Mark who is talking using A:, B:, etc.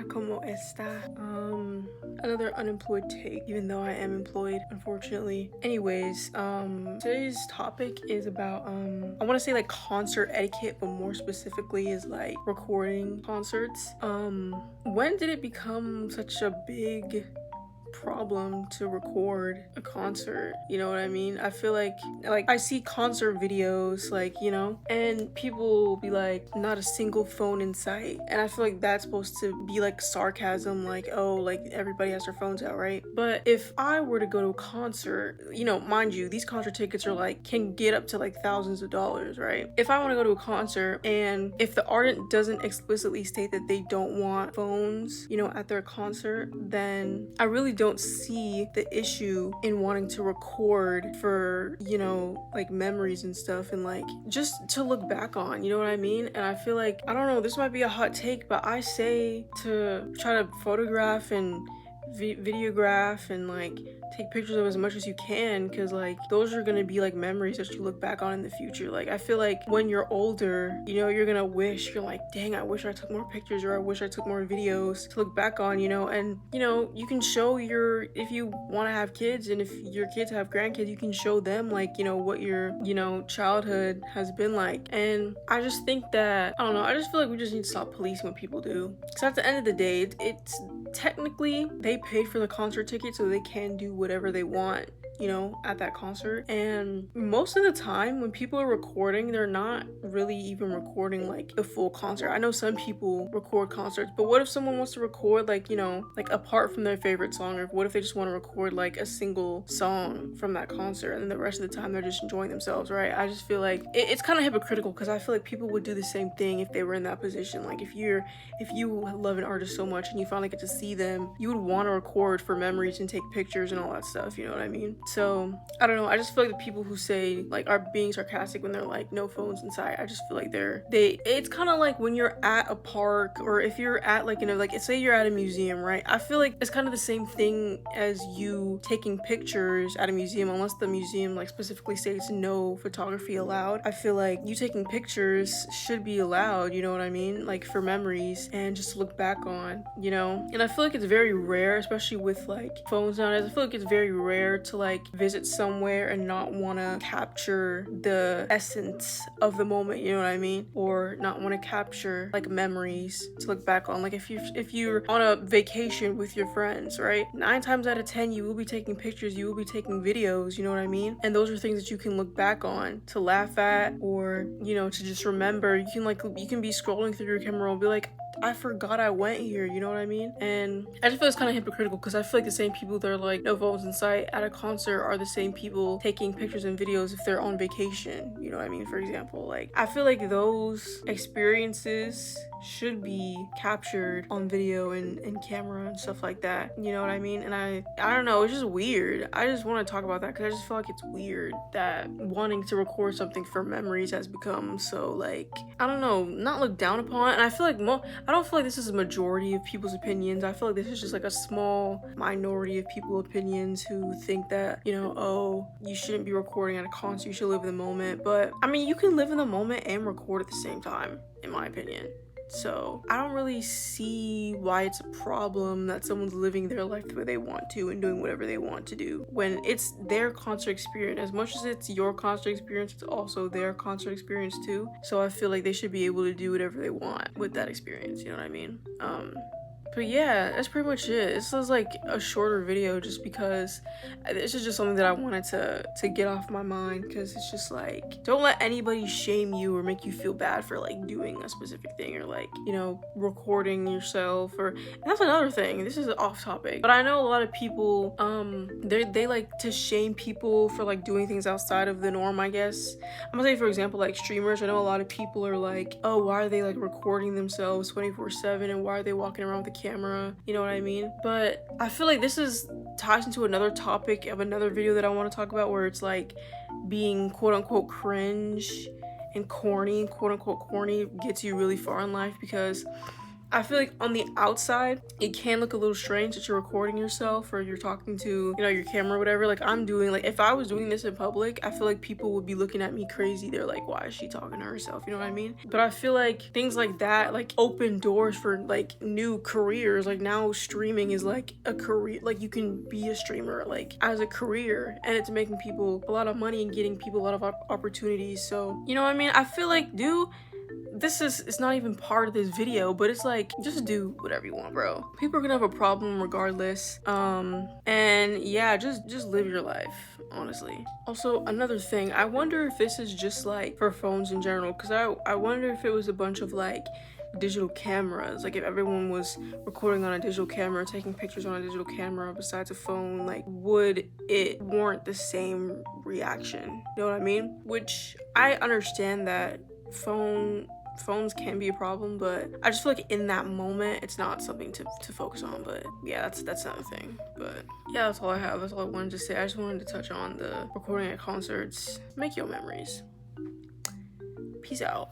A: ¿Cómo está? Another unemployed take, even though I am employed, unfortunately. Anyways, today's topic is about, I want to say like concert etiquette, but more specifically is like recording concerts. When did it become such a big problem to record a concert? You know what I mean? I feel like I see concert videos, like, you know, and people will be like, not a single phone in sight, and I feel like that's supposed to be like sarcasm, like, oh, like everybody has their phones out, right? But if I were to go to a concert, you know, mind you, these concert tickets are like, can get up to like thousands of dollars, right? If I want to go to a concert and if the artist doesn't explicitly state that they don't want phones, you know, at their concert, then I really don't see the issue in wanting to record for, you know, like memories and stuff, and like just to look back on, you know what I mean? And I feel like, I don't know, this might be a hot take, but I say to try to photograph and videograph and like take pictures of as much as you can, because like those are gonna be like memories that you look back on in the future. Like I feel like when you're older, you know, you're gonna wish, you're like, dang, I wish I took more pictures, or I wish I took more videos to look back on, you know. And you know, you can show if you want to have kids, and if your kids have grandkids, you can show them like, you know, what your, you know, childhood has been like. And I just think that, I don't know, I just feel like we just need to stop policing what people do, because at the end of the day, it's technically they paid for the concert ticket, so they can do whatever they want, you know, at that concert. And most of the time when people are recording, they're not really even recording like the full concert. I know some people record concerts, but what if someone wants to record like, you know, like apart from their favorite song, or what if they just want to record like a single song from that concert, and then the rest of the time they're just enjoying themselves, right? I just feel like it's kind of hypocritical, because I feel like people would do the same thing if they were in that position. Like if you love an artist so much and you finally get to see them, you would want to record for memories and take pictures and all that stuff, you know what I mean? So I don't know, I just feel like the people who say like are being sarcastic when they're like no phones inside, I just feel like it's kind of like when you're at a park, or if you're at like, you know, like say you're at a museum, right? I feel like it's kind of the same thing as you taking pictures at a museum, unless the museum like specifically states no photography allowed. I feel like you taking pictures should be allowed, you know what I mean? Like for memories and just to look back on, you know? And I feel like it's very rare, especially with like phones nowadays, I feel like it's very rare to like visit somewhere and not want to capture the essence of the moment, you know what I mean? Or not want to capture like memories to look back on. Like if you're on a vacation with your friends, right? 9 times out of 10 you will be taking pictures, you will be taking videos, you know what I mean? And those are things that you can look back on to laugh at, or, you know, to just remember. You can be scrolling through your camera and be like, I forgot I went here, you know what I mean? And I just feel it's kind of hypocritical, because I feel like the same people that are like no phones in sight at a concert are the same people taking pictures and videos if they're on vacation, you know what I mean? For example, like I feel like those experiences should be captured on video and camera and stuff like that, you know what I mean? And I don't know, it's just weird. I just want to talk about that because I just feel like it's weird that wanting to record something for memories has become so, like, I don't know, not looked down upon. And I feel like I don't feel like this is a majority of people's opinions. I feel like this is just like a small minority of people's opinions who think that, you know, oh, you shouldn't be recording at a concert, you should live in the moment. But I mean, you can live in the moment and record at the same time, in my opinion. So I don't really see why it's a problem that someone's living their life the way they want to and doing whatever they want to do when it's their concert experience. As much as it's your concert experience, it's also their concert experience too. So I feel like they should be able to do whatever they want with that experience, you know what I mean? But yeah, that's pretty much it. This was like a shorter video just because this is just something that I wanted to get off my mind, because it's just like, don't let anybody shame you or make you feel bad for like doing a specific thing, or like, you know, recording yourself. And that's another thing, this is off topic, but I know a lot of people they like to shame people for like doing things outside of the norm, I guess. I'm gonna say, for example, like streamers. I know a lot of people are like, oh, why are they like recording themselves 24/7, and why are they walking around with a camera, you know what I mean? But I feel like this ties into another topic of another video that I want to talk about, where it's like being quote unquote cringe and corny, quote unquote corny, gets you really far in life. Because I feel like on the outside, it can look a little strange that you're recording yourself or you're talking to, you know, your camera or whatever. Like I'm doing, like if I was doing this in public, I feel like people would be looking at me crazy. They're like, why is she talking to herself? You know what I mean? But I feel like things like that, like open doors for like new careers. Like now streaming is like a career, like you can be a streamer like as a career, and it's making people a lot of money and getting people a lot of opportunities. So, you know what I mean? I feel like, dude, it's not even part of this video, but it's like, just do whatever you want, bro. People are gonna have a problem regardless. And yeah, just live your life, honestly. Also, another thing, I wonder if this is just like for phones in general, because I wonder if it was a bunch of like digital cameras, like if everyone was recording on a digital camera, taking pictures on a digital camera besides a phone, like would it warrant the same reaction? You know what I mean? Which I understand that phones can be a problem, but I just feel like in that moment it's not something to focus on. But yeah, that's another thing. But yeah, that's all I have. That's all I wanted to say. I just wanted to touch on the recording at concerts. Make your memories. Peace out.